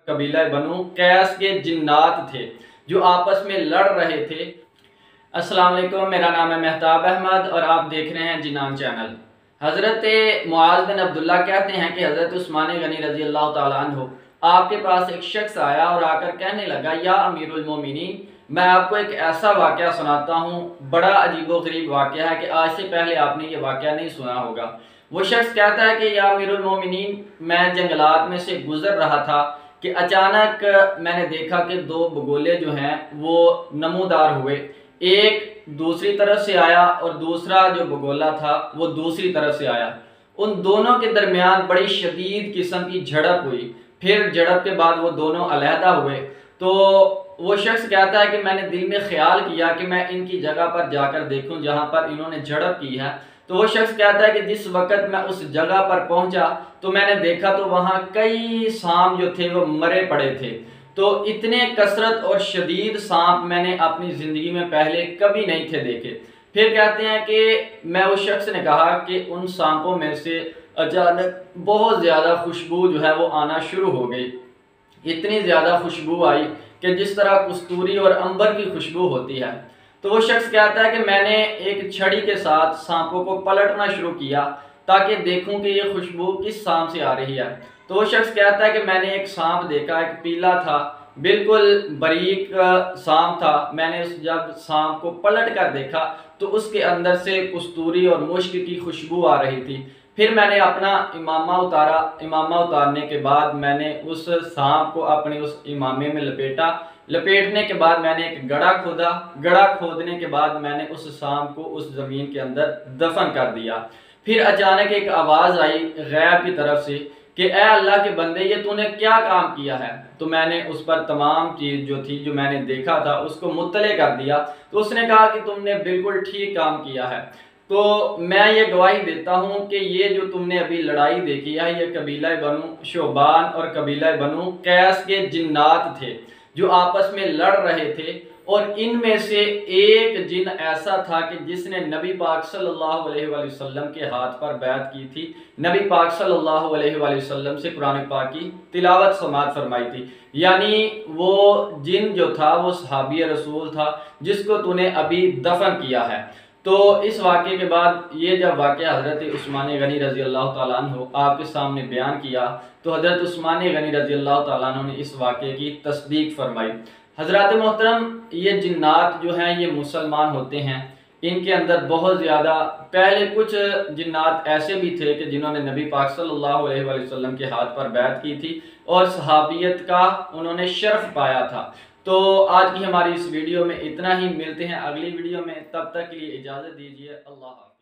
قبیلہ بنو قیس کے جنات تھے جو آپس میں لڑ رہے تھے۔ السلام علیکم، میرا نام ہے مہتاب احمد اور آپ دیکھ رہے ہیں جنان چینل۔ حضرت معاذ بن عبداللہ کہتے ہیں کہ حضرت عثمان غنی رضی اللہ تعالیٰ عنہ آپ کے پاس ایک شخص آیا اور آ کر کہنے لگا، یا امیر المومنین، میں آپ کو ایک ایسا واقعہ سناتا ہوں، بڑا عجیب و غریب واقعہ ہے کہ آج سے پہلے آپ نے یہ واقعہ نہیں سنا ہوگا۔ وہ شخص کہتا ہے کہ یا امیر المومنین، میں جنگلات میں سے گزر رہا تھا کہ اچانک میں نے دیکھا کہ دو بگولے جو ہیں وہ نمودار ہوئے، ایک دوسری طرف سے آیا اور دوسرا جو بگولا تھا وہ دوسری طرف سے آیا۔ ان دونوں کے درمیان بڑی شدید قسم کی جھڑپ ہوئی، پھر جھڑپ کے بعد وہ دونوں علیحدہ ہوئے۔ تو وہ شخص کہتا ہے کہ میں نے دل میں خیال کیا کہ میں ان کی جگہ پر جا کر دیکھوں جہاں پر انہوں نے جھڑپ کی ہے۔ تو وہ شخص کہتا ہے کہ جس وقت میں اس جگہ پر پہنچا تو میں نے دیکھا تو وہاں کئی سانپ جو تھے وہ مرے پڑے تھے۔ تو اتنے کثرت اور شدید سانپ میں نے اپنی زندگی میں پہلے کبھی نہیں تھے دیکھے۔ پھر کہتے ہیں کہ میں اس شخص نے کہا کہ ان سانپوں میں سے اچانک بہت زیادہ خوشبو جو ہے وہ آنا شروع ہو گئی، اتنی زیادہ خوشبو آئی کہ جس طرح کستوری اور عنبر کی خوشبو ہوتی ہے۔ تو وہ شخص کہتا ہے کہ میں نے ایک چھڑی کے ساتھ سانپوں کو پلٹنا شروع کیا تاکہ دیکھوں کہ یہ خوشبو کس سانپ سے آ رہی ہے۔ تو وہ شخص کہتا ہے کہ میں نے ایک سانپ دیکھا، ایک پیلا تھا، بالکل باریک سانپ تھا۔ میں نے جب سانپ کو پلٹ کر دیکھا تو اس کے اندر سے کستوری اور مشک کی خوشبو آ رہی تھی۔ پھر میں نے اپنا امامہ اتارا، امامہ اتارنے کے بعد میں نے اس سانپ کو اپنے اس امامے میں لپیٹنے کے بعد میں نے ایک گڑھا کھودا، گڑھا کھودنے کے بعد میں نے اس سانپ کو اس زمین کے اندر دفن کر دیا۔ پھر اچانک ایک آواز آئی غیب کی طرف سے کہ اے اللہ کے بندے، یہ تو نے کیا کام کیا ہے؟ تو میں نے اس پر تمام چیز جو تھی جو میں نے دیکھا تھا اس کو مطلع کر دیا۔ تو اس نے کہا کہ تم نے بالکل ٹھیک کام کیا ہے۔ تو میں یہ گواہی دیتا ہوں کہ یہ جو تم نے ابھی لڑائی دیکھی ہے یہ قبیلہ بنو شعبان اور قبیلہ بنو قیس کے جنات تھے جو آپس میں لڑ رہے تھے، اور ان میں سے ایک جن ایسا تھا کہ جس نے نبی پاک صلی اللہ علیہ وآلہ وسلم کے ہاتھ پر بیعت کی تھی، نبی پاک صلی اللہ علیہ وآلہ وسلم سے قرآن پاک کی تلاوت سماعت فرمائی تھی۔ یعنی وہ جن جو تھا وہ صحابی رسول تھا جس کو تو نے ابھی دفن کیا ہے۔ تو اس واقعے کے بعد یہ جب واقعہ حضرت عثمان غنی رضی اللہ تعالیٰ عنہ آپ کے سامنے بیان کیا تو حضرت عثمان غنی رضی اللہ تعالیٰ عنہ نے اس واقعے کی تصدیق فرمائی۔ حضرات محترم، یہ جنات جو ہیں یہ مسلمان ہوتے ہیں، ان کے اندر بہت زیادہ پہلے کچھ جنات ایسے بھی تھے کہ جنہوں نے نبی پاک صلی اللہ علیہ وآلہ وسلم کے ہاتھ پر بیعت کی تھی اور صحابیت کا انہوں نے شرف پایا تھا۔ تو آج کی ہماری اس ویڈیو میں اتنا ہی، ملتے ہیں اگلی ویڈیو میں، تب تک کے لیے اجازت دیجیے، اللہ حافظ۔